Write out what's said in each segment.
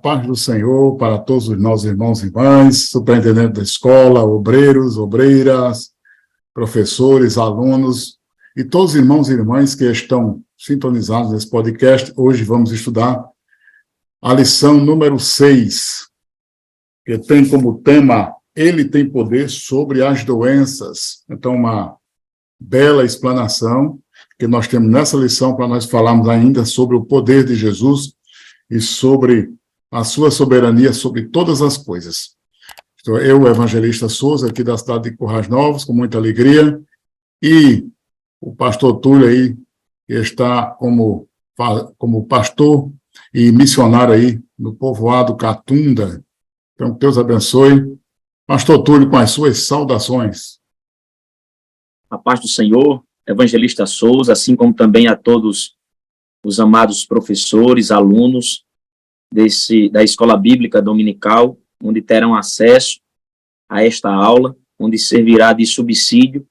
paz do Senhor para todos os nossos irmãos e irmãs, superintendente da escola, obreiros, obreiras, professores, alunos e todos os irmãos e irmãs que estão sintonizados nesse podcast. Hoje vamos estudar a lição número 6, que tem como tema Ele tem poder sobre as doenças. Então, uma bela explanação que nós temos nessa lição para nós falarmos ainda sobre o poder de Jesus e sobre a sua soberania sobre todas as coisas. Estou eu, o evangelista Souza, aqui da cidade de Currais Novos, com muita alegria, e o pastor Túlio aí, que está como pastor e missionário aí no povoado Catunda. Então, que Deus abençoe. Pastor Túlio, com as suas saudações. A paz do Senhor, evangelista Souza, assim como também a todos os amados professores, alunos da Escola Bíblica Dominical, onde terão acesso a esta aula, onde servirá de subsídio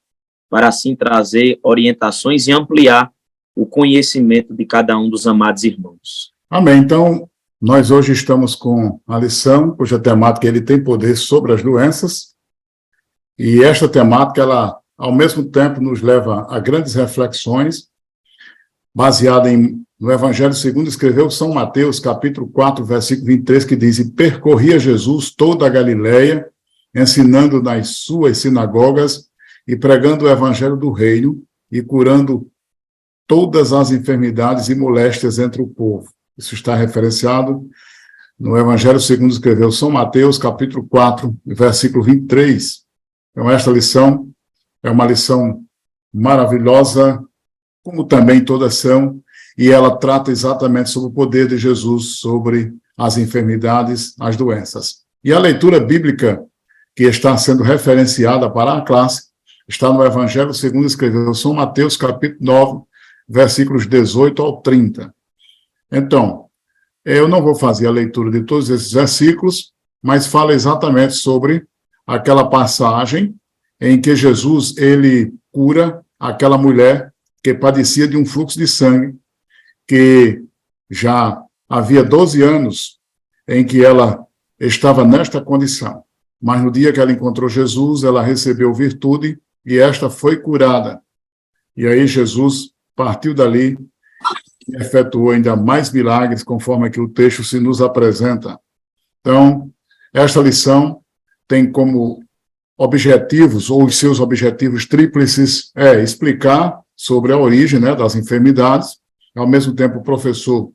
para assim trazer orientações e ampliar o conhecimento de cada um dos amados irmãos. Amém. Então, nós hoje estamos com a lição, cuja temática Ele tem poder sobre as doenças, e esta temática, ela, ao mesmo tempo, nos leva a grandes reflexões, baseada no Evangelho segundo escreveu São Mateus, capítulo 4, versículo 23, que diz: E percorria Jesus toda a Galileia, ensinando nas suas sinagogas e pregando o Evangelho do Reino e curando todas as enfermidades e moléstias entre o povo. Isso está referenciado no Evangelho segundo escreveu São Mateus, capítulo 4, versículo 23. Então, esta lição é uma lição maravilhosa, como também todas são, e ela trata exatamente sobre o poder de Jesus sobre as enfermidades, as doenças. E a leitura bíblica que está sendo referenciada para a classe está no Evangelho segundo escreveu São Mateus, capítulo 9, versículos 18 ao 30. Então, eu não vou fazer a leitura de todos esses versículos, mas fala exatamente sobre aquela passagem em que Jesus, ele cura aquela mulher que padecia de um fluxo de sangue, que já havia 12 anos em que ela estava nesta condição. Mas no dia que ela encontrou Jesus, ela recebeu virtude e esta foi curada. E aí Jesus partiu dali e efetuou ainda mais milagres, conforme aqui o texto se nos apresenta. Então, esta lição tem como objetivos, ou os seus objetivos tríplices, explicar sobre a origem, das enfermidades. Ao mesmo tempo, o professor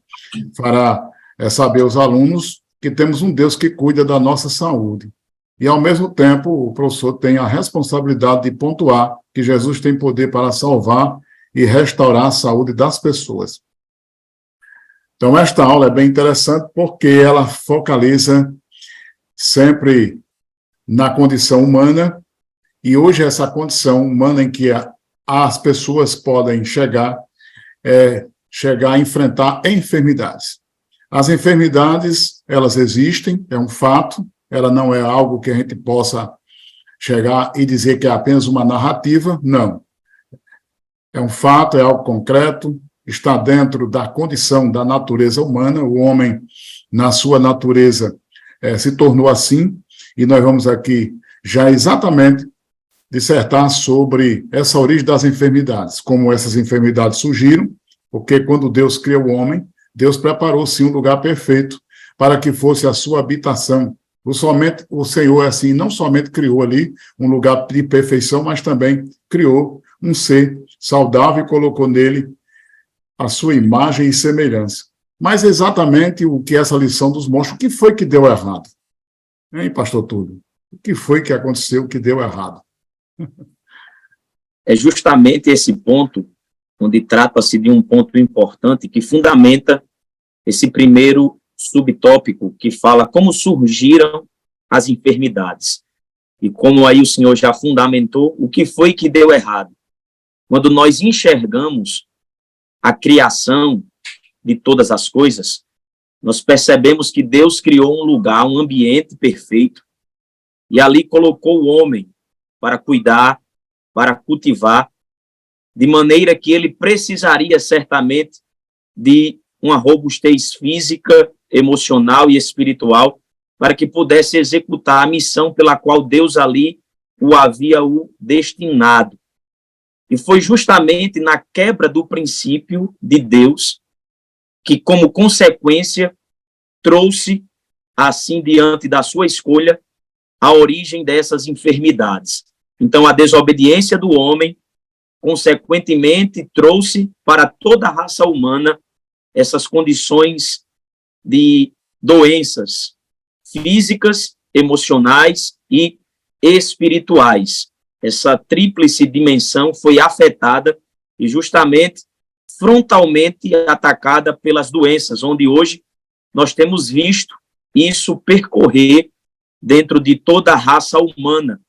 fará saber aos alunos que temos um Deus que cuida da nossa saúde. E, ao mesmo tempo, o professor tem a responsabilidade de pontuar que Jesus tem poder para salvar e restaurar a saúde das pessoas. Então, esta aula é bem interessante porque ela focaliza sempre na condição humana, e hoje essa condição humana em que as pessoas podem chegar a enfrentar enfermidades. As enfermidades, elas existem, é um fato, ela não é algo que a gente possa chegar e dizer que é apenas uma narrativa, não. É um fato, é algo concreto, está dentro da condição da natureza humana, o homem, na sua natureza, se tornou assim, e nós vamos aqui já exatamente dissertar sobre essa origem das enfermidades, como essas enfermidades surgiram, porque quando Deus criou o homem, Deus preparou sim um lugar perfeito para que fosse a sua habitação. O Senhor, assim, não somente criou ali um lugar de perfeição, mas também criou um ser saudável e colocou nele a sua imagem e semelhança. Mas exatamente o que essa lição nos mostra, o que foi que deu errado? Hein, pastor Túlio? O que foi que aconteceu que deu errado? É justamente esse ponto, onde trata-se de um ponto importante que fundamenta esse primeiro subtópico, que fala como surgiram as enfermidades. E como aí o senhor já fundamentou, o que foi que deu errado? Quando nós enxergamos a criação de todas as coisas, nós percebemos que Deus criou um lugar, um ambiente perfeito, e ali colocou o homem para cuidar, para cultivar, de maneira que ele precisaria certamente de uma robustez física emocional e espiritual, para que pudesse executar a missão pela qual Deus ali o havia destinado. E foi justamente na quebra do princípio de Deus que, como consequência, trouxe, assim diante da sua escolha, a origem dessas enfermidades. Então, a desobediência do homem, consequentemente, trouxe para toda a raça humana essas condições de doenças físicas, emocionais e espirituais. Essa tríplice dimensão foi afetada e justamente frontalmente atacada pelas doenças, onde hoje nós temos visto isso percorrer dentro de toda a raça humana.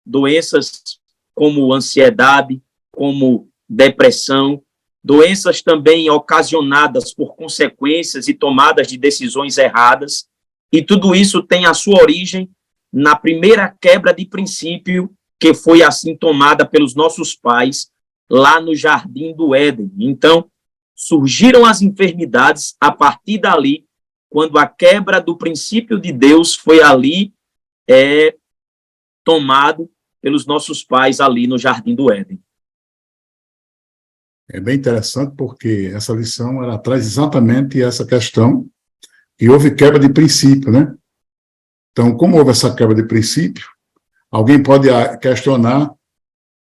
Doenças como ansiedade, como depressão, doenças também ocasionadas por consequências e tomadas de decisões erradas, e tudo isso tem a sua origem na primeira quebra de princípio que foi assim tomada pelos nossos pais lá no Jardim do Éden. Então, surgiram as enfermidades a partir dali, quando a quebra do princípio de Deus foi ali tomado pelos nossos pais ali no Jardim do Éden. É bem interessante porque essa lição ela traz exatamente essa questão que houve quebra de princípio, né? Então, como houve essa quebra de princípio, alguém pode questionar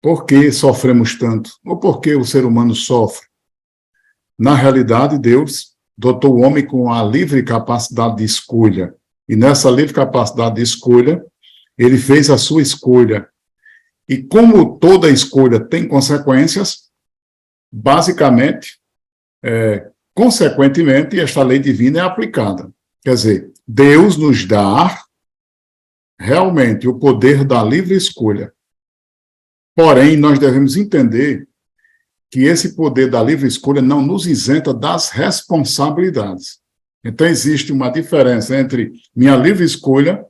por que sofremos tanto, ou por que o ser humano sofre. Na realidade, Deus dotou o homem com a livre capacidade de escolha, e nessa livre capacidade de escolha, ele fez a sua escolha. E como toda escolha tem consequências, basicamente, consequentemente, esta lei divina é aplicada. Quer dizer, Deus nos dá realmente o poder da livre escolha. Porém, nós devemos entender que esse poder da livre escolha não nos isenta das responsabilidades. Então, existe uma diferença entre minha livre escolha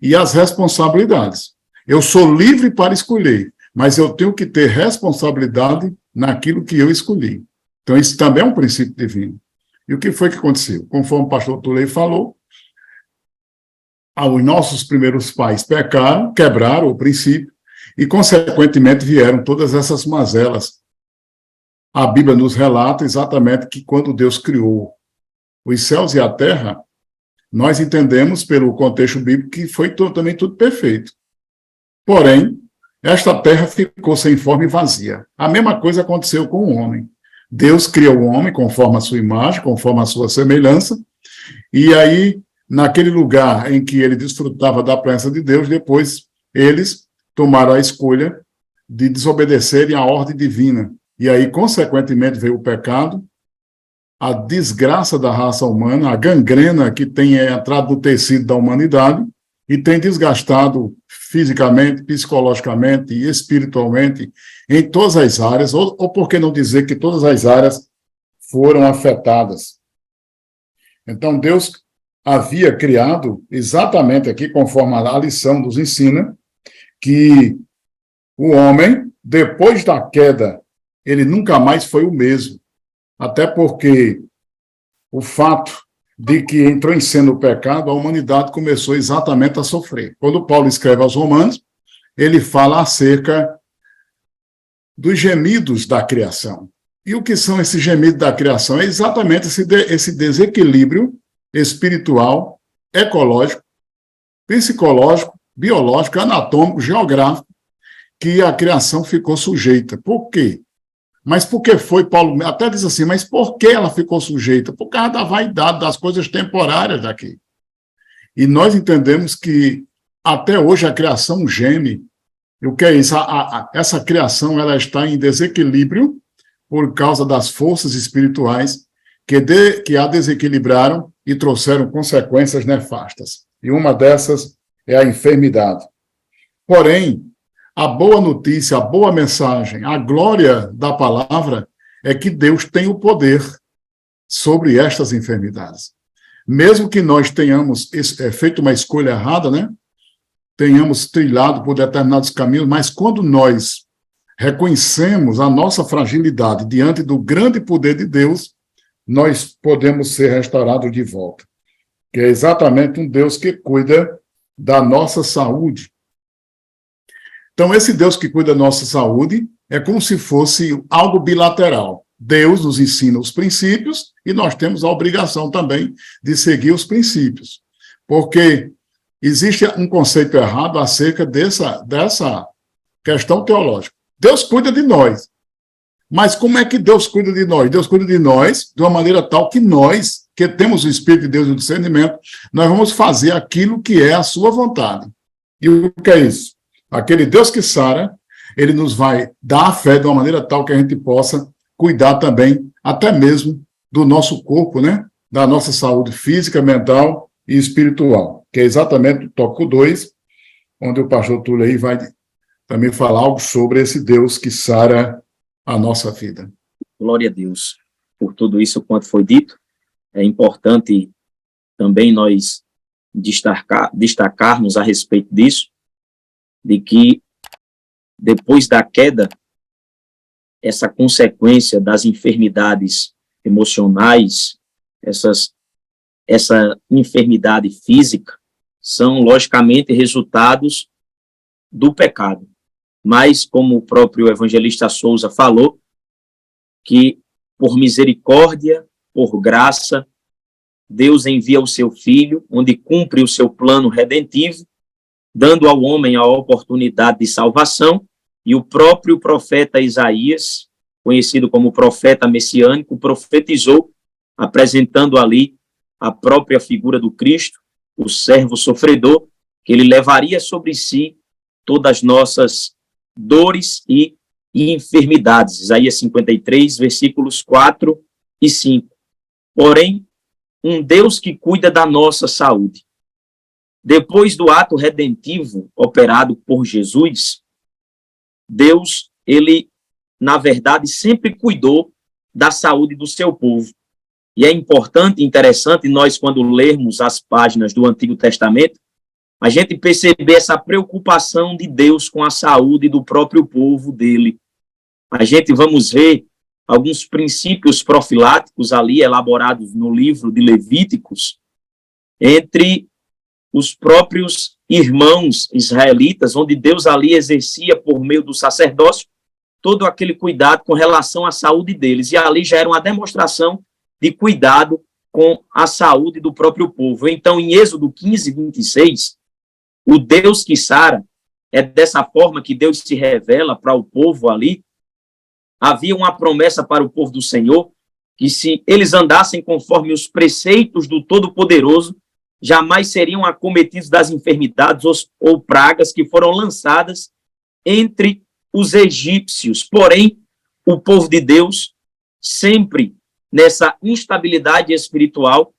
e as responsabilidades. Eu sou livre para escolher, mas eu tenho que ter responsabilidade naquilo que eu escolhi. Então, isso também é um princípio divino. E o que foi que aconteceu? Conforme o pastor Tulei falou, os nossos primeiros pais pecaram, quebraram o princípio, e, consequentemente, vieram todas essas mazelas. A Bíblia nos relata exatamente que quando Deus criou os céus e a terra, nós entendemos, pelo contexto bíblico, que foi também tudo perfeito. Porém, esta terra ficou sem forma e vazia. A mesma coisa aconteceu com o homem. Deus criou o homem conforme a sua imagem, conforme a sua semelhança, e aí, naquele lugar em que ele desfrutava da presença de Deus, depois eles tomaram a escolha de desobedecerem à ordem divina. E aí, consequentemente, veio o pecado, a desgraça da raça humana, a gangrena que tem entrado no tecido da humanidade e tem desgastado fisicamente, psicologicamente e espiritualmente em todas as áreas, ou por que não dizer que todas as áreas foram afetadas. Então, Deus havia criado, exatamente aqui, conforme a lição nos ensina, que o homem, depois da queda, ele nunca mais foi o mesmo. Até porque o fato de que entrou em cena o pecado, a humanidade começou exatamente a sofrer. Quando Paulo escreve aos Romanos, ele fala acerca dos gemidos da criação. E o que são esses gemidos da criação? É exatamente esse desequilíbrio espiritual, ecológico, psicológico, biológico, anatômico, geográfico, que a criação ficou sujeita. Por quê? Mas por que foi, Paulo até diz assim, mas por que ela ficou sujeita? Por causa da vaidade, das coisas temporárias daqui. E nós entendemos que até hoje a criação geme. E o que é isso? Essa criação ela está em desequilíbrio por causa das forças espirituais que a desequilibraram e trouxeram consequências nefastas. E uma dessas é a enfermidade. Porém, a boa notícia, a boa mensagem, a glória da palavra é que Deus tem o poder sobre estas enfermidades. Mesmo que nós tenhamos feito uma escolha errada, né? Tenhamos trilhado por determinados caminhos, mas quando nós reconhecemos a nossa fragilidade diante do grande poder de Deus, nós podemos ser restaurados de volta. que é exatamente um Deus que cuida da nossa saúde. Então, esse Deus que cuida da nossa saúde é como se fosse algo bilateral. Deus nos ensina os princípios e nós temos a obrigação também de seguir os princípios. Porque existe um conceito errado acerca dessa questão teológica. Deus cuida de nós. Mas como é que Deus cuida de nós? Deus cuida de nós de uma maneira tal que nós, que temos o Espírito de Deus e o discernimento, nós vamos fazer aquilo que é a sua vontade. E o que é isso? Aquele Deus que sara, ele nos vai dar a fé de uma maneira tal que a gente possa cuidar também, até mesmo, do nosso corpo, né? Da nossa saúde física, mental e espiritual, que é exatamente o tópico 2, onde o pastor Túlio aí vai também falar algo sobre esse Deus que sara a nossa vida. Glória a Deus por tudo isso quanto foi dito. É importante também nós destacarmos a respeito disso, de que depois da queda, essa consequência das enfermidades emocionais, essa enfermidade física, são logicamente resultados do pecado. Mas, como o próprio evangelista Souza falou, que por misericórdia, por graça, Deus envia o seu Filho, onde cumpre o seu plano redentivo, dando ao homem a oportunidade de salvação, e o próprio profeta Isaías, conhecido como profeta messiânico, profetizou, apresentando ali a própria figura do Cristo, o servo sofredor, que ele levaria sobre si todas as nossas dores e enfermidades. Isaías 53, versículos 4 e 5. Porém, um Deus que cuida da nossa saúde. Depois do ato redentivo operado por Jesus, Deus, ele, na verdade, sempre cuidou da saúde do seu povo. E é importante e interessante nós, quando lermos as páginas do Antigo Testamento, a gente perceber essa preocupação de Deus com a saúde do próprio povo dele. A gente vamos ver alguns princípios profiláticos ali elaborados no livro de Levíticos entre os próprios irmãos israelitas, onde Deus ali exercia por meio do sacerdócio todo aquele cuidado com relação à saúde deles. E ali já era uma demonstração de cuidado com a saúde do próprio povo. Então, em Êxodo 15, 26, o Deus que sara, é dessa forma que Deus se revela para o povo ali. Havia uma promessa para o povo do Senhor, que se eles andassem conforme os preceitos do Todo-Poderoso, jamais seriam acometidos das enfermidades ou pragas que foram lançadas entre os egípcios. Porém, o povo de Deus, sempre nessa instabilidade espiritual,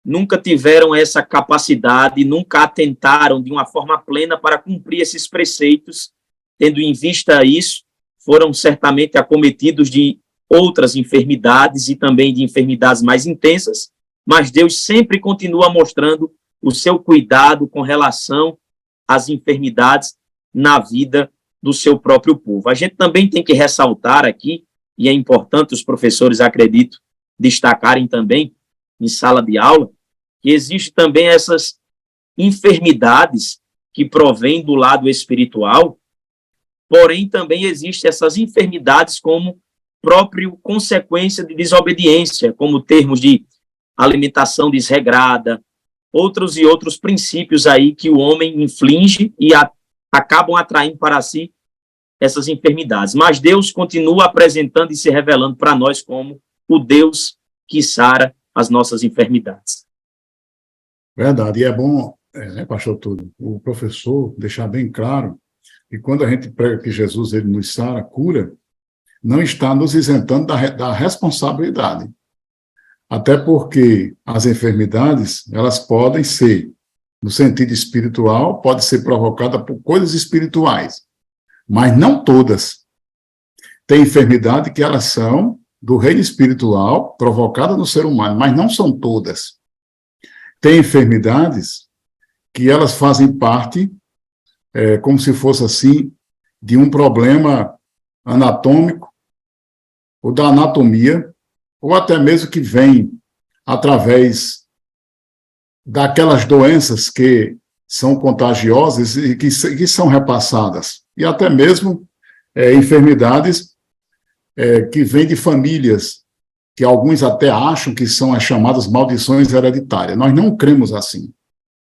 nunca tiveram essa capacidade, nunca atentaram de uma forma plena para cumprir esses preceitos. Tendo em vista isso, foram certamente acometidos de outras enfermidades e também de enfermidades mais intensas, mas Deus sempre continua mostrando o seu cuidado com relação às enfermidades na vida do seu próprio povo. A gente também tem que ressaltar aqui, e é importante os professores, acredito, destacarem também em sala de aula, que existem também essas enfermidades que provêm do lado espiritual, porém também existem essas enfermidades como próprio consequência de desobediência, como termos de alimentação desregrada, outros e outros princípios aí que o homem inflige e acabam atraindo para si essas enfermidades. Mas Deus continua apresentando e se revelando para nós como o Deus que sara as nossas enfermidades. Verdade, e é bom, né, pastor Túlio, o professor deixar bem claro que quando a gente prega que Jesus ele nos sara, cura, não está nos isentando da responsabilidade. Até porque as enfermidades, elas podem ser, no sentido espiritual, pode ser provocada por coisas espirituais, mas não todas. Tem enfermidade que elas são do reino espiritual, provocada no ser humano, mas não são todas. Tem enfermidades que elas fazem parte, como se fosse assim, de um problema anatômico, ou da anatomia, ou até mesmo que vem através daquelas doenças que são contagiosas e que são repassadas, e até mesmo enfermidades que vêm de famílias, que alguns até acham que são as chamadas maldições hereditárias. Nós não cremos assim.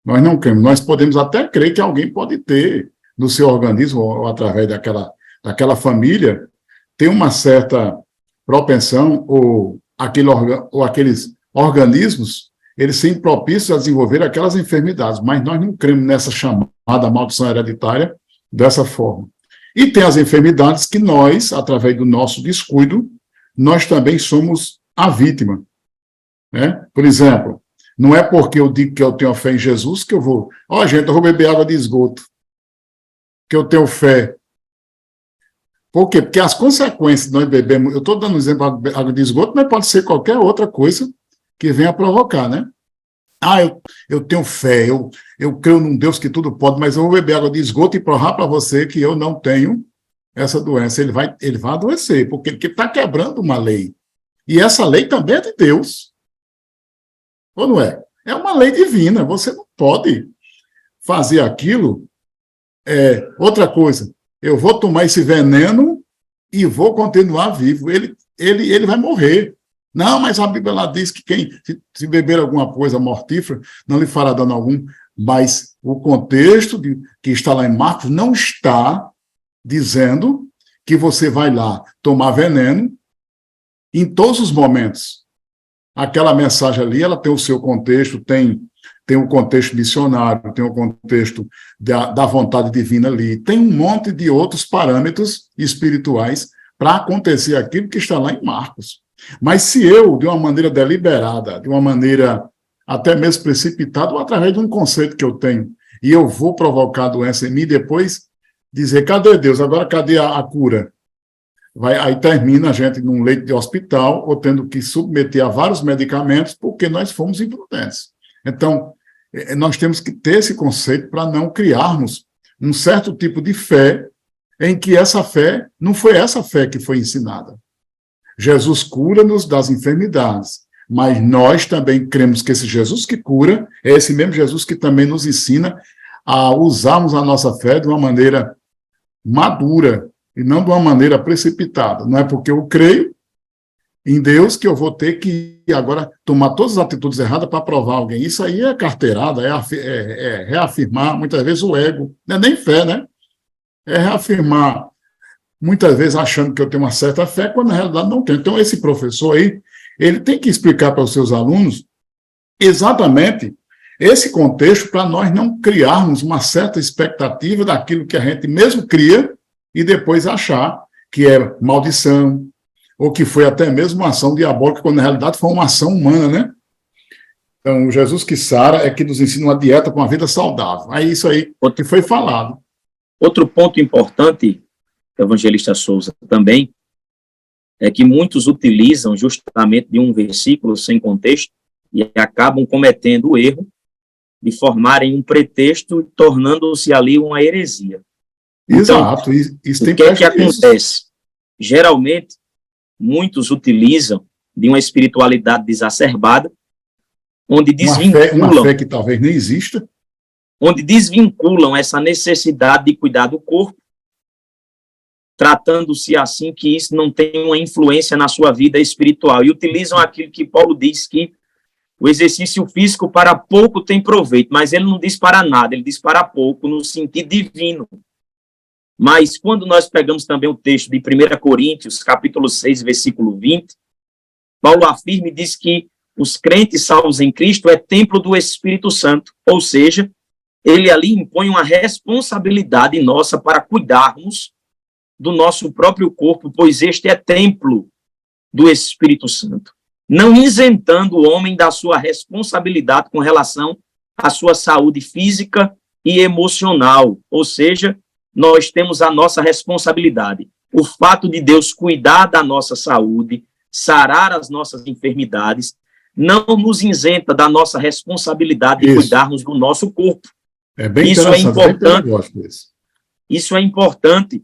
Nós não cremos. Nós podemos até crer que alguém pode ter no seu organismo, ou através daquela família, ter uma certa propensão, ou aqueles organismos, eles são propícios a desenvolver aquelas enfermidades, mas nós não cremos nessa chamada maldição hereditária dessa forma. E tem as enfermidades que nós, através do nosso descuido, nós também somos a vítima, né? Por exemplo, não é porque eu digo que eu tenho fé em Jesus que eu vou... gente, eu vou beber água de esgoto, que eu tenho fé. Por quê? Porque as consequências de nós bebermos... Eu estou dando um exemplo de água de esgoto, mas pode ser qualquer outra coisa que venha provocar, né? Eu tenho fé, eu creio num Deus que tudo pode, mas eu vou beber água de esgoto e provar para você que eu não tenho essa doença. Ele vai adoecer, porque ele está quebrando uma lei. E essa lei também é de Deus. Ou não é? É uma lei divina. Você não pode fazer aquilo. Outra coisa, eu vou tomar esse veneno e vou continuar vivo. Ele vai morrer. Não, mas a Bíblia lá diz que quem se beber alguma coisa mortífera não lhe fará dano algum. Mas o contexto que está lá em Marcos não está dizendo que você vai lá tomar veneno em todos os momentos. Aquela mensagem ali, ela tem o seu contexto, tem o contexto missionário, tem o contexto da vontade divina ali, tem um monte de outros parâmetros espirituais para acontecer aquilo que está lá em Marcos. Mas se eu, de uma maneira deliberada, de uma maneira até mesmo precipitada, ou através de um conceito que eu tenho, e eu vou provocar a doença em mim, depois dizer, cadê Deus? Agora cadê a cura? Aí termina a gente num leito de hospital, ou tendo que submeter a vários medicamentos, porque nós fomos imprudentes. Então, nós temos que ter esse conceito para não criarmos um certo tipo de fé, em que essa fé não foi essa fé que foi ensinada. Jesus cura-nos das enfermidades, mas nós também cremos que esse Jesus que cura é esse mesmo Jesus que também nos ensina a usarmos a nossa fé de uma maneira madura e não de uma maneira precipitada. Não é porque eu creio em Deus que eu vou ter que agora tomar todas as atitudes erradas para provar alguém. Isso aí é carteirada, é reafirmar muitas vezes o ego. Não é nem fé, né? É reafirmar muitas vezes achando que eu tenho uma certa fé, quando na realidade não tenho. Então, esse professor aí, ele tem que explicar para os seus alunos exatamente esse contexto para nós não criarmos uma certa expectativa daquilo que a gente mesmo cria e depois achar que é maldição, ou que foi até mesmo uma ação diabólica, quando na realidade foi uma ação humana, né? Então, o Jesus que sara é que nos ensina uma dieta com uma vida saudável. É isso aí que foi falado. Outro ponto importante, evangelista Souza, também, é que muitos utilizam justamente de um versículo sem contexto e acabam cometendo o erro de formarem um pretexto, tornando-se ali uma heresia. Exato, então, isso tem o que é que acontece? Geralmente, muitos utilizam de uma espiritualidade desacerbada, onde desvinculam... Uma fé que talvez nem exista. Onde desvinculam essa necessidade de cuidar do corpo, tratando-se assim que isso não tem uma influência na sua vida espiritual. E utilizam aquilo que Paulo diz, que o exercício físico para pouco tem proveito, mas ele não diz para nada, ele diz para pouco, no sentido divino. Mas quando nós pegamos também o texto de 1 Coríntios, capítulo 6, versículo 20, Paulo afirma e diz que os crentes salvos em Cristo é templo do Espírito Santo, ou seja, ele ali impõe uma responsabilidade nossa para cuidarmos do nosso próprio corpo, pois este é templo do Espírito Santo, não isentando o homem da sua responsabilidade com relação à sua saúde física e emocional, ou seja, nós temos a nossa responsabilidade. O fato de Deus cuidar da nossa saúde, sarar as nossas enfermidades, não nos isenta da nossa responsabilidade de cuidarmos do nosso corpo. É bem isso é importante. Isso é importante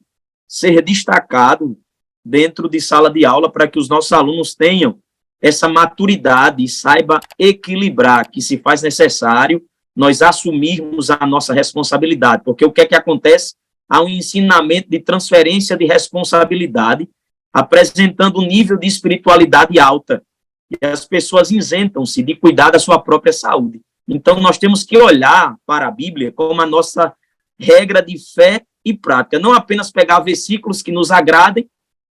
ser destacado dentro de sala de aula para que os nossos alunos tenham essa maturidade e saiba equilibrar, que se faz necessário nós assumirmos a nossa responsabilidade, porque o que é que acontece? Há um ensinamento de transferência de responsabilidade, apresentando um nível de espiritualidade alta, e as pessoas isentam-se de cuidar da sua própria saúde. Então, nós temos que olhar para a Bíblia como a nossa regra de fé e prática, não apenas pegar versículos que nos agradem,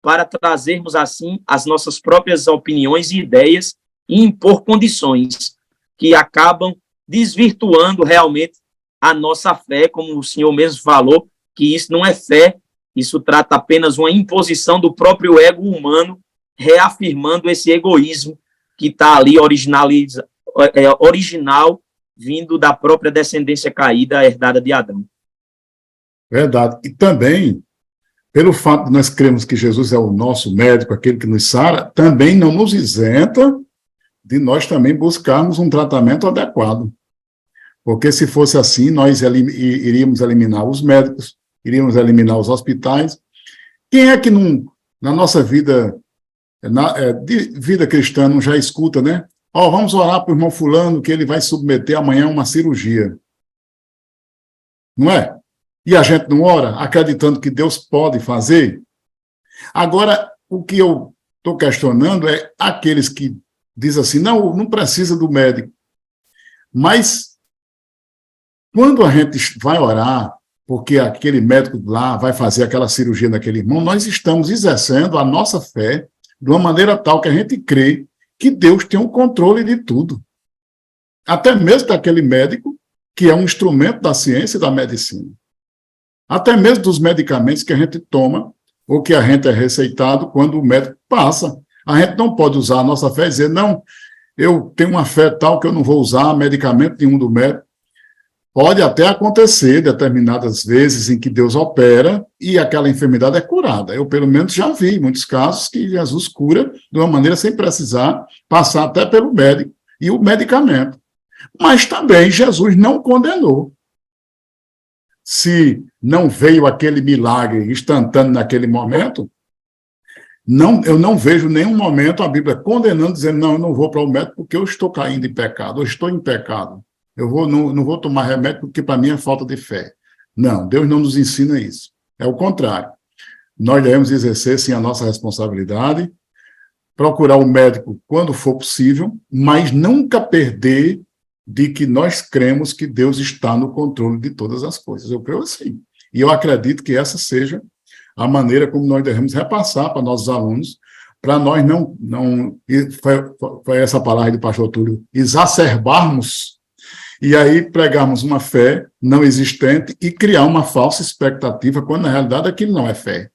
para trazermos, assim, as nossas próprias opiniões e ideias e impor condições que acabam desvirtuando realmente a nossa fé, como o senhor mesmo falou, que isso não é fé, isso trata apenas uma imposição do próprio ego humano, reafirmando esse egoísmo que está ali original, vindo da própria descendência caída, herdada de Adão. Verdade. E também, pelo fato de nós cremos que Jesus é o nosso médico, aquele que nos sara, também não nos isenta de nós também buscarmos um tratamento adequado. Porque se fosse assim, nós iríamos eliminar os médicos, iríamos eliminar os hospitais. Quem é que na nossa vida, de vida cristã, não já escuta, né? Vamos orar para o irmão fulano que ele vai submeter amanhã a uma cirurgia. Não é? E a gente não ora, acreditando que Deus pode fazer? Agora, o que eu estou questionando é aqueles que dizem assim, não precisa do médico. Mas, quando a gente vai orar, porque aquele médico lá vai fazer aquela cirurgia naquele irmão, nós estamos exercendo a nossa fé de uma maneira tal que a gente crê que Deus tem o controle de tudo. Até mesmo daquele médico, que é um instrumento da ciência e da medicina. Até mesmo dos medicamentos que a gente toma, ou que a gente é receitado quando o médico passa. A gente não pode usar a nossa fé e dizer, não, eu tenho uma fé tal que eu não vou usar medicamento nenhum do médico. Pode até acontecer determinadas vezes em que Deus opera e aquela enfermidade é curada. Eu, pelo menos, já vi muitos casos que Jesus cura de uma maneira sem precisar passar até pelo médico e o medicamento. Mas também Jesus não condenou. Se não veio aquele milagre instantâneo naquele momento, eu não vejo nenhum momento a Bíblia condenando, dizendo, não, eu não vou para o médico porque eu estou caindo em pecado, eu estou em pecado. Não vou tomar remédio porque para mim é falta de fé. Não, Deus não nos ensina isso. É o contrário. Nós devemos exercer, sim, a nossa responsabilidade, procurar o médico quando for possível, mas nunca perder de que nós cremos que Deus está no controle de todas as coisas. Eu creio assim. E eu acredito que essa seja a maneira como nós devemos repassar para nossos alunos, para nós foi essa palavra do pastor Túlio, exacerbarmos e aí pregarmos uma fé não existente e criar uma falsa expectativa, quando na realidade aquilo não é fé.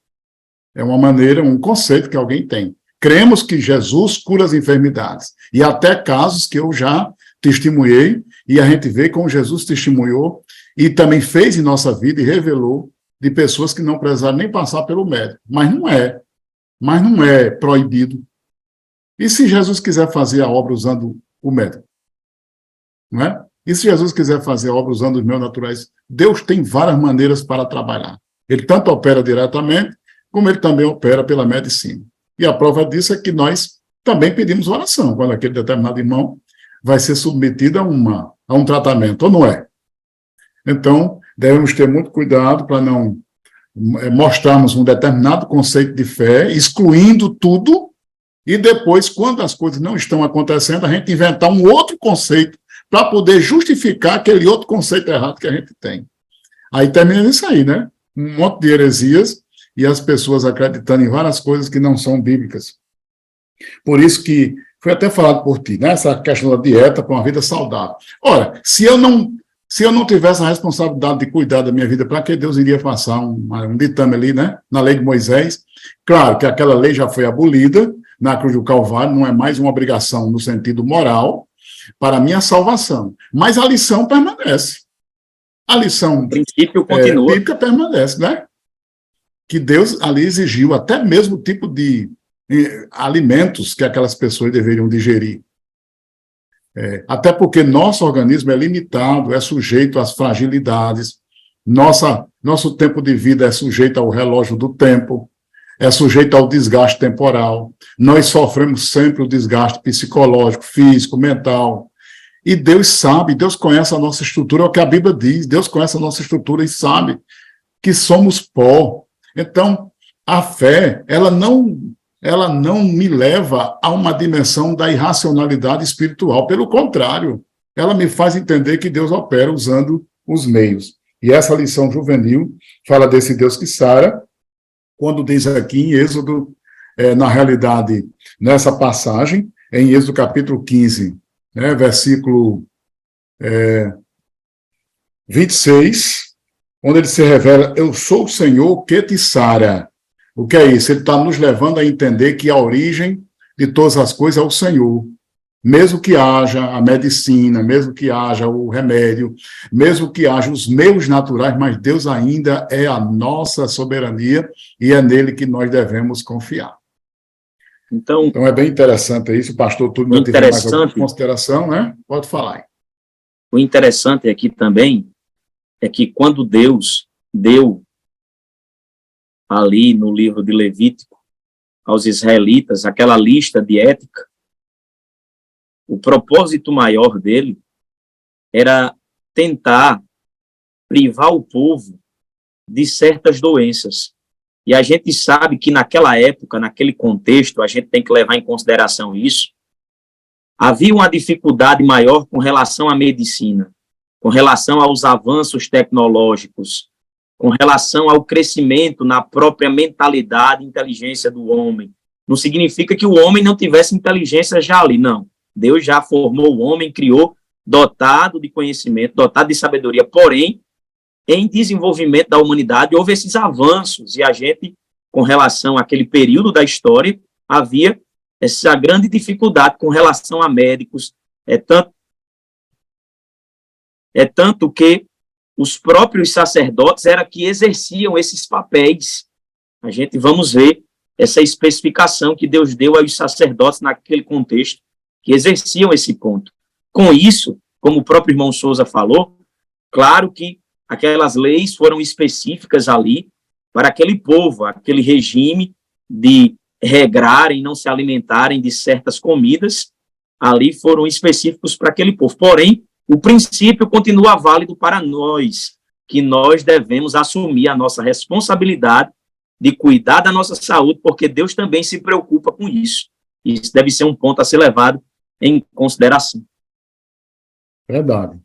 É uma maneira, um conceito que alguém tem. Cremos que Jesus cura as enfermidades. E até casos que eu já testemunhei, e a gente vê como Jesus testemunhou, e também fez em nossa vida e revelou de pessoas que não precisaram nem passar pelo médico. Mas não é proibido. E se Jesus quiser fazer a obra usando o médico? Não é? E se Jesus quiser fazer a obra usando os meios naturais? Deus tem várias maneiras para trabalhar. Ele tanto opera diretamente, como ele também opera pela medicina. E a prova disso é que nós também pedimos oração, quando aquele determinado irmão vai ser submetido a um tratamento, ou não é? Então, devemos ter muito cuidado para não mostrarmos um determinado conceito de fé, excluindo tudo, e depois, quando as coisas não estão acontecendo, a gente inventar um outro conceito para poder justificar aquele outro conceito errado que a gente tem. Aí termina isso aí, né? Um monte de heresias e as pessoas acreditando em várias coisas que não são bíblicas. Por isso que foi até falado por ti, né? Essa questão da dieta para uma vida saudável. Ora, se eu não tivesse a responsabilidade de cuidar da minha vida, para que Deus iria passar um ditame ali, né? Na lei de Moisés? Claro que aquela lei já foi abolida na cruz do Calvário, não é mais uma obrigação no sentido moral, para a minha salvação. Mas a lição permanece. A lição o princípio continua. Bíblica permanece, né? Que Deus ali exigiu até mesmo o tipo de alimentos que aquelas pessoas deveriam digerir. Até porque nosso organismo é limitado, é sujeito às fragilidades, nosso tempo de vida é sujeito ao relógio do tempo. é sujeito ao desgaste temporal. Nós sofremos sempre o desgaste psicológico, físico, mental. E Deus sabe, Deus conhece a nossa estrutura, é o que a Bíblia diz. Deus conhece a nossa estrutura e sabe que somos pó. Então, a fé, ela não me leva a uma dimensão da irracionalidade espiritual. Pelo contrário, ela me faz entender que Deus opera usando os meios. E essa lição juvenil fala desse Deus que sara, quando diz aqui em Êxodo, na realidade, nessa passagem, em Êxodo capítulo 15, né, versículo 26, onde ele se revela, eu sou o Senhor que te sara. O que é isso? Ele está nos levando a entender que a origem de todas as coisas é o Senhor. Mesmo que haja a medicina, mesmo que haja o remédio, mesmo que haja os meios naturais, mas Deus ainda é a nossa soberania e é nele que nós devemos confiar. Então é bem interessante isso, pastor Túlio, não tiver mais alguma consideração, né? Pode falar. O interessante aqui também é que quando Deus deu ali no livro de Levítico aos israelitas aquela lista de ética, o propósito maior dele era tentar privar o povo de certas doenças. E a gente sabe que naquela época, naquele contexto, a gente tem que levar em consideração isso, havia uma dificuldade maior com relação à medicina, com relação aos avanços tecnológicos, com relação ao crescimento na própria mentalidade e inteligência do homem. Não significa que o homem não tivesse inteligência já ali, não. Deus já formou o homem, criou, dotado de conhecimento, dotado de sabedoria, porém, em desenvolvimento da humanidade, houve esses avanços, e a gente, com relação àquele período da história, havia essa grande dificuldade com relação a médicos, tanto que os próprios sacerdotes eram que exerciam esses papéis. A gente vamos ver essa especificação que Deus deu aos sacerdotes naquele contexto, que exerciam esse ponto. Com isso, como o próprio irmão Souza falou, claro que aquelas leis foram específicas ali para aquele povo, aquele regime de regrarem, não se alimentarem de certas comidas, ali foram específicos para aquele povo. Porém, o princípio continua válido para nós, que nós devemos assumir a nossa responsabilidade de cuidar da nossa saúde, porque Deus também se preocupa com isso. Isso deve ser um ponto a ser levado em consideração. Verdade.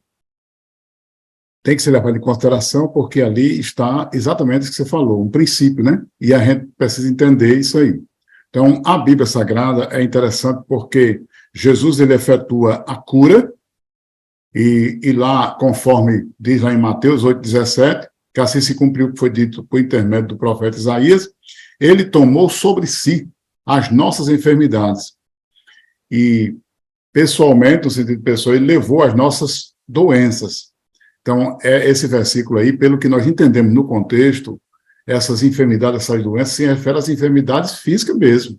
Tem que ser levado em consideração, porque ali está exatamente o que você falou, um princípio, né? E a gente precisa entender isso aí. Então, a Bíblia Sagrada é interessante porque Jesus, ele efetua a cura, e lá, conforme diz lá em Mateus 8,17, que assim se cumpriu o que foi dito por intermédio do profeta Isaías, ele tomou sobre si as nossas enfermidades. E, pessoalmente, no sentido pessoal, ele levou as nossas doenças. Então, esse versículo aí, pelo que nós entendemos no contexto, essas enfermidades, essas doenças, se referem às enfermidades físicas mesmo,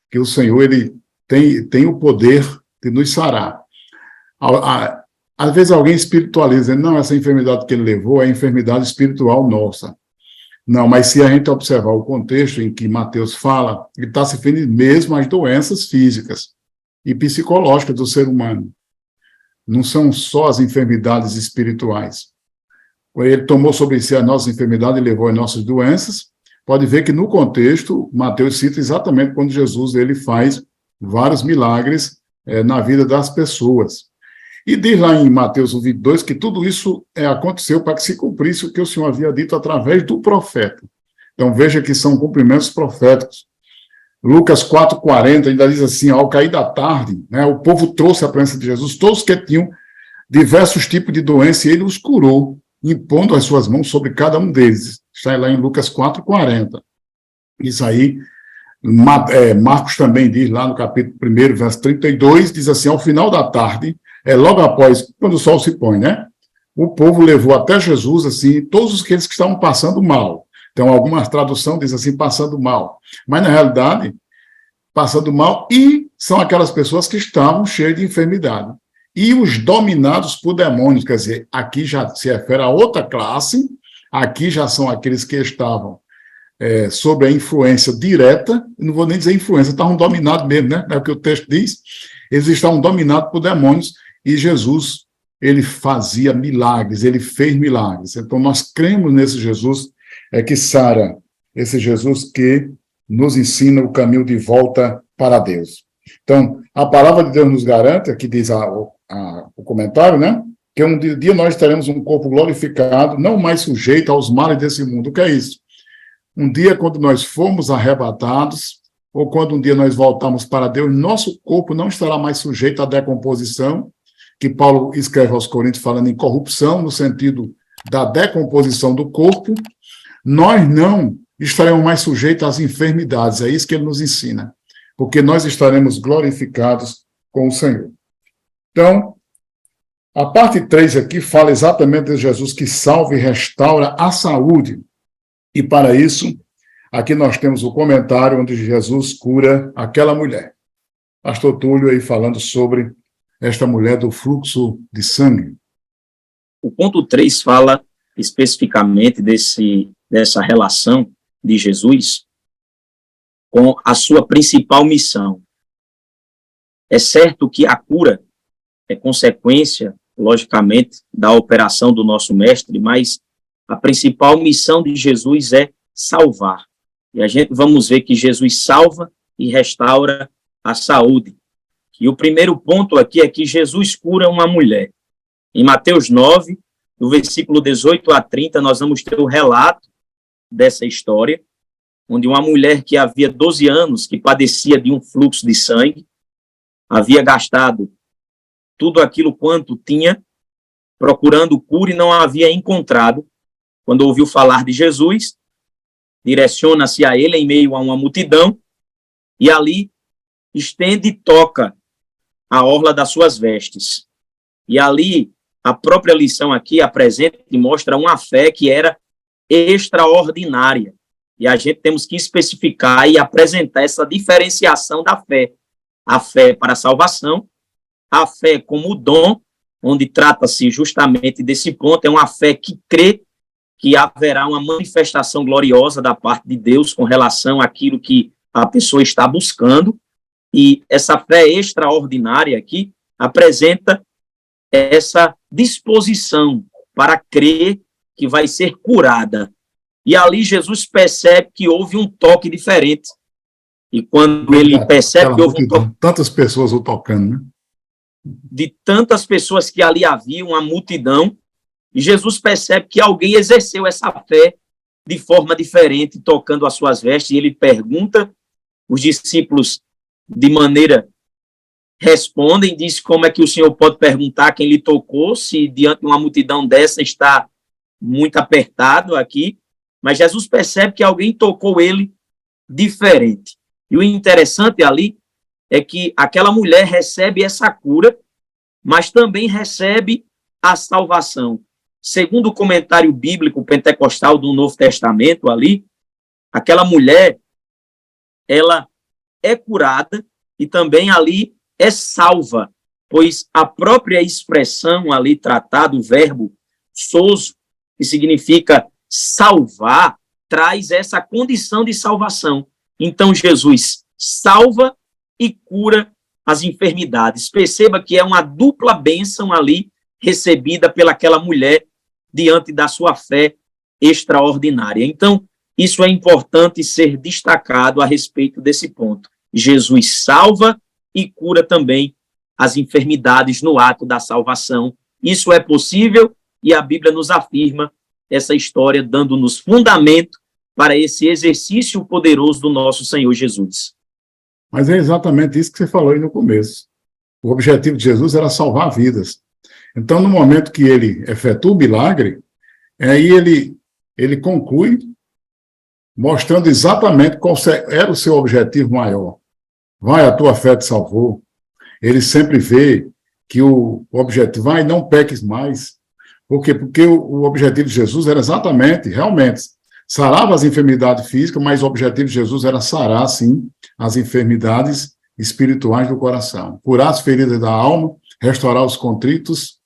que o Senhor, ele tem o poder de nos sarar. Às vezes alguém espiritualiza, dizendo, não, essa enfermidade que ele levou é a enfermidade espiritual nossa. Não, mas se a gente observar o contexto em que Mateus fala, ele está se referindo mesmo às doenças físicas e psicológicas do ser humano. Não são só as enfermidades espirituais. Ele tomou sobre si as nossas enfermidades e levou as nossas doenças. Pode ver que no contexto, Mateus cita exatamente quando Jesus ele faz vários milagres na vida das pessoas. E diz lá em Mateus 22 que tudo isso aconteceu para que se cumprisse o que o Senhor havia dito através do profeta. Então veja que são cumprimentos proféticos. Lucas 4,40 ainda diz assim, ao cair da tarde, né, o povo trouxe à presença de Jesus todos que tinham diversos tipos de doença e ele os curou, impondo as suas mãos sobre cada um deles. Está lá em Lucas 4,40. Isso aí, Marcos também diz lá no capítulo 1, verso 32, diz assim, ao final da tarde, logo após, quando o sol se põe, né? O povo levou até Jesus, assim, todos aqueles que estavam passando mal. Então, algumas traduções dizem assim, passando mal. Mas, na realidade, passando mal, e são aquelas pessoas que estavam cheias de enfermidade. E os dominados por demônios, quer dizer, aqui já se refere a outra classe, aqui já são aqueles que estavam sob a influência direta, não vou nem dizer influência, estavam dominados mesmo, né? É o que o texto diz, eles estavam dominados por demônios, e Jesus, ele fazia milagres, ele fez milagres. Então, nós cremos nesse Jesus que sara, esse Jesus que nos ensina o caminho de volta para Deus. Então, a palavra de Deus nos garante, aqui diz o comentário, né? Que um dia nós teremos um corpo glorificado, não mais sujeito aos males desse mundo. O que é isso? Um dia, quando nós formos arrebatados, ou quando um dia nós voltarmos para Deus, nosso corpo não estará mais sujeito à decomposição, que Paulo escreve aos Coríntios falando em corrupção, no sentido da decomposição do corpo. Nós não estaremos mais sujeitos às enfermidades, é isso que ele nos ensina, porque nós estaremos glorificados com o Senhor. Então, a parte 3 aqui fala exatamente de Jesus que salva e restaura a saúde. E para isso, aqui nós temos o comentário onde Jesus cura aquela mulher. Pastor Túlio aí falando sobre esta mulher do fluxo de sangue. O ponto 3 fala especificamente dessa relação de Jesus com a sua principal missão. É certo que a cura é consequência, logicamente, da operação do nosso mestre, mas a principal missão de Jesus é salvar. E a gente vamos ver que Jesus salva e restaura a saúde. E o primeiro ponto aqui é que Jesus cura uma mulher. Em Mateus 9, do versículo 18 a 30, nós vamos ter o relato dessa história, onde uma mulher que havia 12 anos, que padecia de um fluxo de sangue, havia gastado tudo aquilo quanto tinha, procurando cura e não a havia encontrado. Quando ouviu falar de Jesus, direciona-se a ele em meio a uma multidão, e ali estende e toca a orla das suas vestes. E ali, a própria lição aqui apresenta e mostra uma fé que era extraordinária. E a gente temos que especificar e apresentar essa diferenciação da fé. A fé para a salvação, a fé como dom, onde trata-se justamente desse ponto, é uma fé que crê que haverá uma manifestação gloriosa da parte de Deus com relação àquilo que a pessoa está buscando. E essa fé extraordinária aqui apresenta essa disposição para crer que vai ser curada. E ali Jesus percebe que houve um toque diferente. E quando ele percebe que houve um toque... Tantas pessoas o tocando, né? De tantas pessoas que ali havia, uma multidão, e Jesus percebe que alguém exerceu essa fé de forma diferente, tocando as suas vestes, e ele pergunta, os discípulos de maneira respondem, diz como é que o Senhor pode perguntar quem lhe tocou, se diante de uma multidão dessa está muito apertado aqui, mas Jesus percebe que alguém tocou ele diferente. E o interessante ali é que aquela mulher recebe essa cura, mas também recebe a salvação. Segundo o comentário bíblico pentecostal do Novo Testamento ali, aquela mulher, ela é curada e também ali é salva, pois a própria expressão ali tratada, o verbo sozo, que significa salvar, traz essa condição de salvação. Então Jesus salva e cura as enfermidades. Perceba que é uma dupla bênção ali recebida pelaquela mulher diante da sua fé extraordinária. Então, isso é importante ser destacado a respeito desse ponto. Jesus salva e cura também as enfermidades no ato da salvação. Isso é possível e a Bíblia nos afirma essa história, dando-nos fundamento para esse exercício poderoso do nosso Senhor Jesus. Mas é exatamente isso que você falou aí no começo. O objetivo de Jesus era salvar vidas. Então, no momento que ele efetua o milagre, aí ele conclui mostrando exatamente qual era o seu objetivo maior. Vai, a tua fé te salvou. Ele sempre vê que o objetivo, vai, não peques mais. Por quê? Porque o objetivo de Jesus era exatamente, realmente, sarava as enfermidades físicas, mas o objetivo de Jesus era sarar, sim, as enfermidades espirituais do coração. Curar as feridas da alma, restaurar os contritos,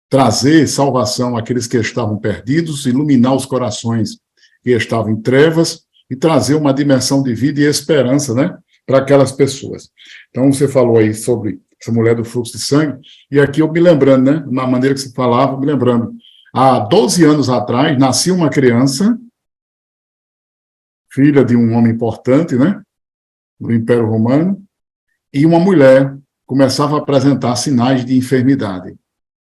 trazer salvação àqueles que estavam perdidos, iluminar os corações que estavam em trevas, e trazer uma dimensão de vida e esperança, né, para aquelas pessoas. Então, você falou aí sobre essa mulher do fluxo de sangue, e aqui eu me lembrando, né, na maneira que você falava, me lembrando, há 12 anos atrás, nascia uma criança, filha de um homem importante, né, do Império Romano, e uma mulher começava a apresentar sinais de enfermidade.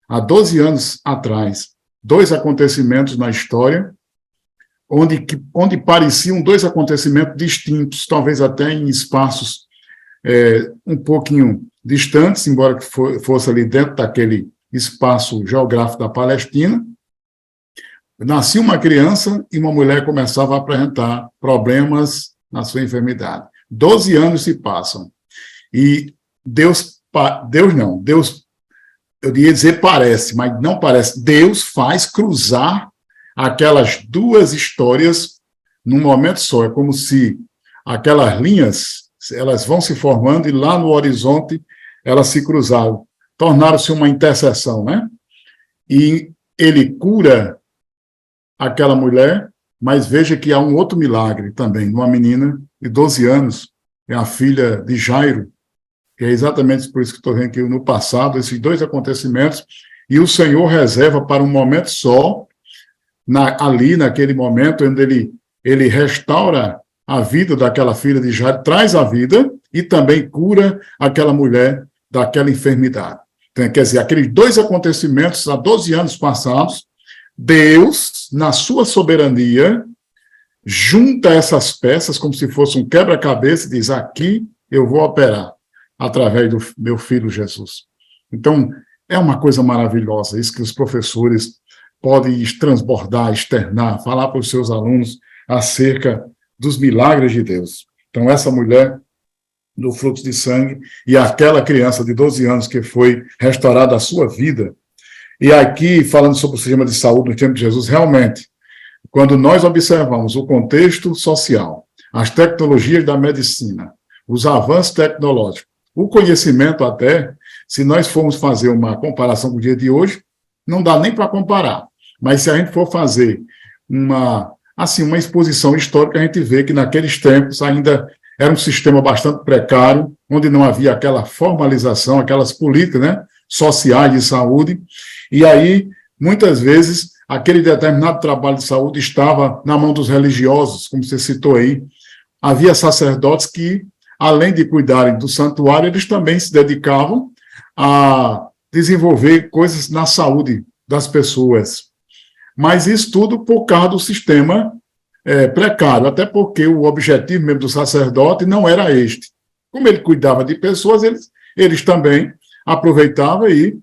Há 12 anos atrás, dois acontecimentos na história, onde pareciam dois acontecimentos distintos, talvez até em espaços um pouquinho distantes, embora que fosse ali dentro daquele espaço geográfico da Palestina. Nascia uma criança e uma mulher começava a apresentar problemas na sua enfermidade. 12 anos se passam. E Deus, eu ia dizer parece, mas não parece. Deus faz cruzar aquelas duas histórias num momento só. É como se aquelas linhas, elas vão se formando e lá no horizonte elas se cruzaram. Tornaram-se uma interseção, né? E ele cura aquela mulher, mas veja que há um outro milagre também, uma menina de 12 anos, é a filha de Jairo, que é exatamente por isso que estou vendo que no passado, esses dois acontecimentos, e o Senhor reserva para um momento só, ali naquele momento, onde ele restaura a vida daquela filha de Jairo, traz a vida e também cura aquela mulher daquela enfermidade. Então, quer dizer, aqueles dois acontecimentos há 12 anos passados, Deus, na sua soberania, junta essas peças como se fosse um quebra-cabeça e diz, aqui eu vou operar através do meu filho Jesus. Então, é uma coisa maravilhosa, isso que os professores podem transbordar, externar, falar para os seus alunos acerca dos milagres de Deus. Então, essa mulher do fluxo de sangue e aquela criança de 12 anos que foi restaurada a sua vida. E aqui, falando sobre o sistema de saúde no tempo de Jesus, realmente, quando nós observamos o contexto social, as tecnologias da medicina, os avanços tecnológicos, o conhecimento até, se nós formos fazer uma comparação com o dia de hoje, não dá nem para comparar. Mas se a gente for fazer uma exposição histórica, a gente vê que naqueles tempos ainda era um sistema bastante precário, onde não havia aquela formalização, aquelas políticas, né, sociais de saúde, e aí, muitas vezes, aquele determinado trabalho de saúde estava na mão dos religiosos, como você citou aí. Havia sacerdotes que, além de cuidarem do santuário, eles também se dedicavam a desenvolver coisas na saúde das pessoas. Mas isso tudo por causa do sistema precário, até porque o objetivo mesmo do sacerdote não era este. Como ele cuidava de pessoas, eles também aproveitavam e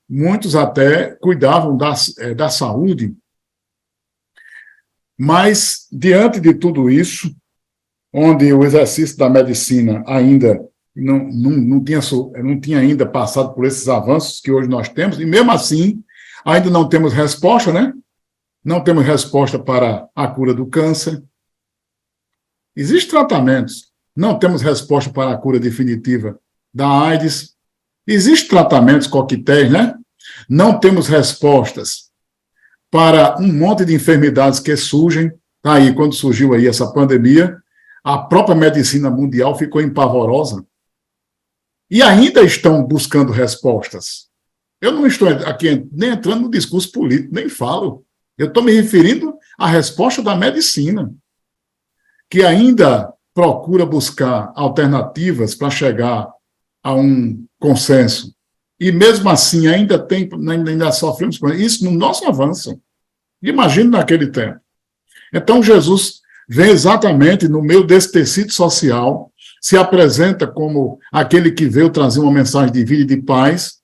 muitos até cuidavam da saúde. Mas, diante de tudo isso, onde o exercício da medicina ainda não tinha ainda passado por esses avanços que hoje nós temos, e mesmo assim, ainda não temos resposta, né? Não temos resposta para a cura do câncer. Existem tratamentos, não temos resposta para a cura definitiva da AIDS. Existem tratamentos coquetéis, né? Não temos respostas para um monte de enfermidades que surgem. Aí, quando surgiu aí essa pandemia, a própria medicina mundial ficou empavorosa. E ainda estão buscando respostas. Eu não estou aqui nem entrando no discurso político, nem falo. Eu estou me referindo à resposta da medicina, que ainda procura buscar alternativas para chegar a um consenso. E mesmo assim ainda sofremos com isso no nosso avanço. Imagine naquele tempo. Então Jesus vem exatamente no meio desse tecido social, se apresenta como aquele que veio trazer uma mensagem de vida e de paz,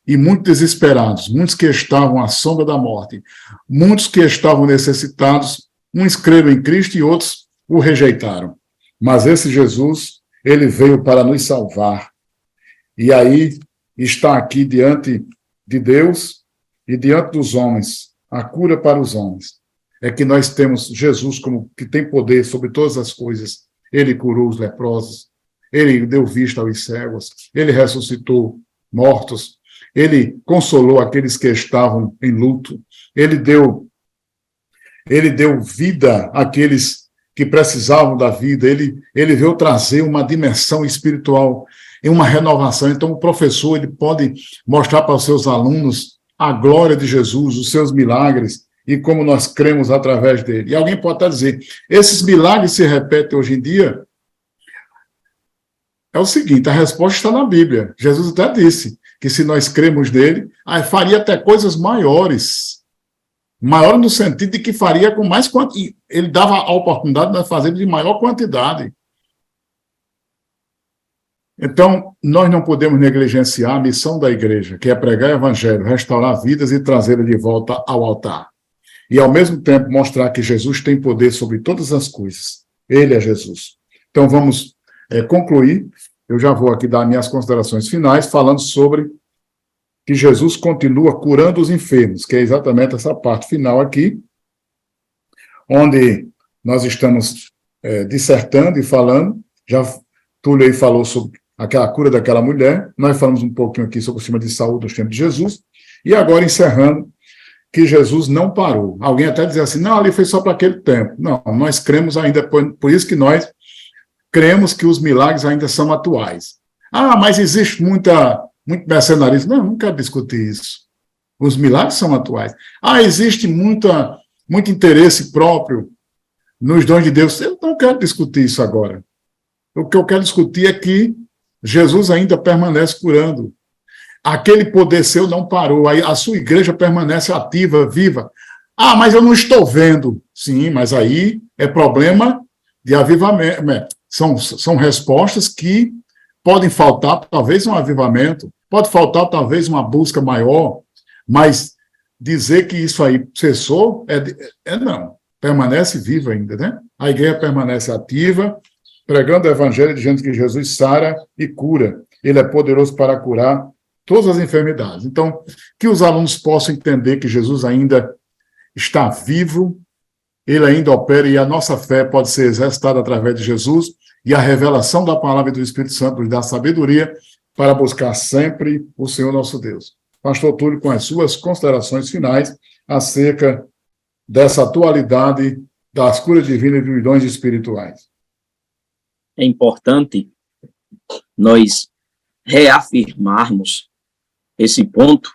e muitos desesperados, muitos que estavam à sombra da morte, muitos que estavam necessitados, uns creram em Cristo e outros o rejeitaram. Mas esse Jesus, ele veio para nos salvar. E aí está aqui diante de Deus e diante dos homens, a cura para os homens. É que nós temos Jesus como que tem poder sobre todas as coisas. Ele curou os leprosos, ele deu vista aos cegos, ele ressuscitou mortos, ele consolou aqueles que estavam em luto, ele deu vida àqueles que precisavam da vida, ele veio trazer uma dimensão espiritual e uma renovação. Então, o professor ele pode mostrar para os seus alunos a glória de Jesus, os seus milagres, e como nós cremos através dele. E alguém pode até dizer, esses milagres se repetem hoje em dia? É o seguinte, a resposta está na Bíblia. Jesus até disse que se nós cremos nele, faria até coisas maiores. Maior no sentido de que faria com mais quantidade. Ele dava a oportunidade de nós fazermos de maior quantidade. Então, nós não podemos negligenciar a missão da igreja, que é pregar o evangelho, restaurar vidas e trazê-las de volta ao altar. E, ao mesmo tempo, mostrar que Jesus tem poder sobre todas as coisas. Ele é Jesus. Então, vamos concluir. Eu já vou aqui dar minhas considerações finais, falando sobre que Jesus continua curando os enfermos, que é exatamente essa parte final aqui, onde nós estamos dissertando e falando. Já Túlio aí falou sobre aquela cura daquela mulher, nós falamos um pouquinho aqui sobre o sistema de saúde dos tempos de Jesus, e agora encerrando, que Jesus não parou. Alguém até diz assim, não, ali foi só para aquele tempo. Não, nós cremos ainda, por isso que nós cremos que os milagres ainda são atuais. Ah, mas existe muito mercenarismo. Não quero discutir isso. Os milagres são atuais. Ah, existe muito interesse próprio nos dons de Deus. Eu não quero discutir isso agora. O que eu quero discutir é que Jesus ainda permanece curando. Aquele poder seu não parou. A sua igreja permanece ativa, viva. Ah, mas eu não estou vendo. Sim, mas aí é problema de avivamento. São respostas que podem faltar, talvez, um avivamento, pode faltar, talvez, uma busca maior, mas dizer que isso aí cessou, não. Permanece viva ainda, né? A igreja permanece ativa, pregando o evangelho, dizendo que Jesus sara e cura. Ele é poderoso para curar todas as enfermidades. Então, que os alunos possam entender que Jesus ainda está vivo, ele ainda opera e a nossa fé pode ser exercitada através de Jesus e a revelação da palavra e do Espírito Santo nos dá sabedoria para buscar sempre o Senhor nosso Deus. Pastor Túlio, com as suas considerações finais acerca dessa atualidade das curas divinas e dos dons espirituais. É importante nós reafirmarmos esse ponto,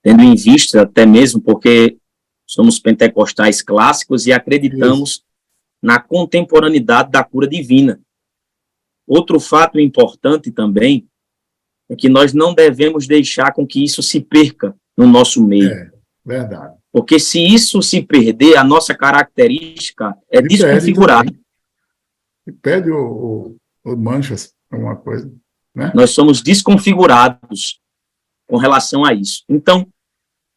tendo em vista até mesmo porque somos pentecostais clássicos e acreditamos na contemporaneidade da cura divina. Outro fato importante também é que nós não devemos deixar com que isso se perca no nosso meio. É, verdade. Porque se isso se perder, a nossa característica é desconfigurada. E perde o manchas, alguma coisa, né? Nós somos desconfigurados com relação a isso. Então,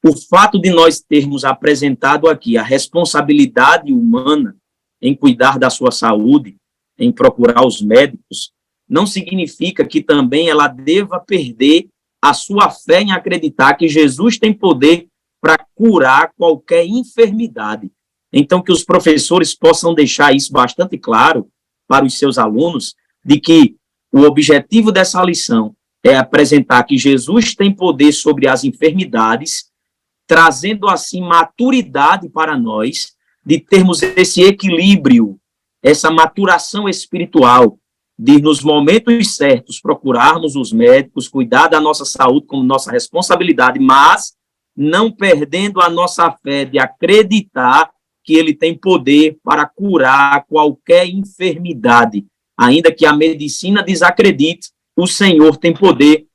o fato de nós termos apresentado aqui a responsabilidade humana em cuidar da sua saúde, em procurar os médicos, não significa que também ela deva perder a sua fé em acreditar que Jesus tem poder para curar qualquer enfermidade. Então, que os professores possam deixar isso bastante claro para os seus alunos, de que o objetivo dessa lição é apresentar que Jesus tem poder sobre as enfermidades, trazendo assim maturidade para nós, de termos esse equilíbrio, essa maturação espiritual, de nos momentos certos procurarmos os médicos, cuidar da nossa saúde como nossa responsabilidade, mas não perdendo a nossa fé de acreditar que ele tem poder para curar qualquer enfermidade. Ainda que a medicina desacredite, o Senhor tem poder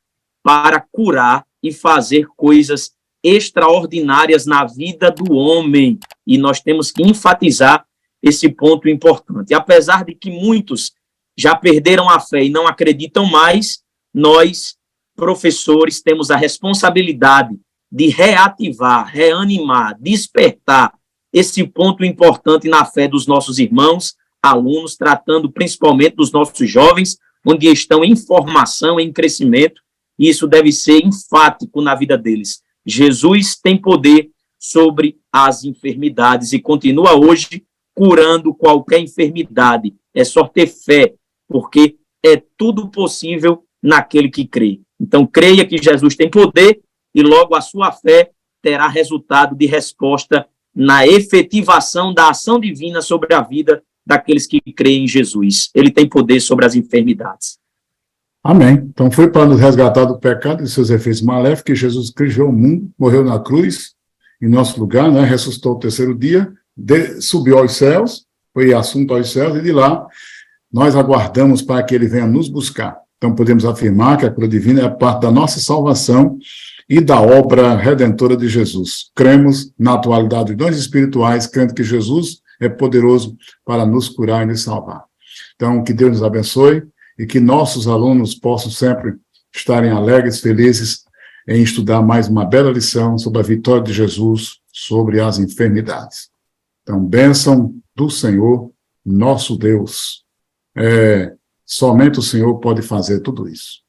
para curar e fazer coisas extraordinárias na vida do homem. E nós temos que enfatizar esse ponto importante. Apesar de que muitos já perderam a fé e não acreditam mais, nós, professores, temos a responsabilidade de reativar, reanimar, despertar esse ponto importante na fé dos nossos irmãos, alunos, tratando principalmente dos nossos jovens, onde estão em formação, em crescimento, e isso deve ser enfático na vida deles. Jesus tem poder sobre as enfermidades e continua hoje curando qualquer enfermidade. É só ter fé, porque é tudo possível naquele que crê. Então, creia que Jesus tem poder e logo a sua fé terá resultado de resposta na efetivação da ação divina sobre a vida daqueles que creem em Jesus. Ele tem poder sobre as enfermidades. Amém. Então foi para nos resgatar do pecado e seus efeitos maléficos que Jesus Cristo veio ao mundo, morreu na cruz, em nosso lugar, né? Ressuscitou o terceiro dia, subiu aos céus, foi assunto aos céus, e de lá nós aguardamos para que ele venha nos buscar. Então podemos afirmar que a cura divina é parte da nossa salvação e da obra redentora de Jesus. Cremos na atualidade dos dons espirituais, crendo que Jesus é poderoso para nos curar e nos salvar. Então, que Deus nos abençoe e que nossos alunos possam sempre estarem alegres, felizes em estudar mais uma bela lição sobre a vitória de Jesus sobre as enfermidades. Então, bênção do Senhor, nosso Deus. Somente o Senhor pode fazer tudo isso.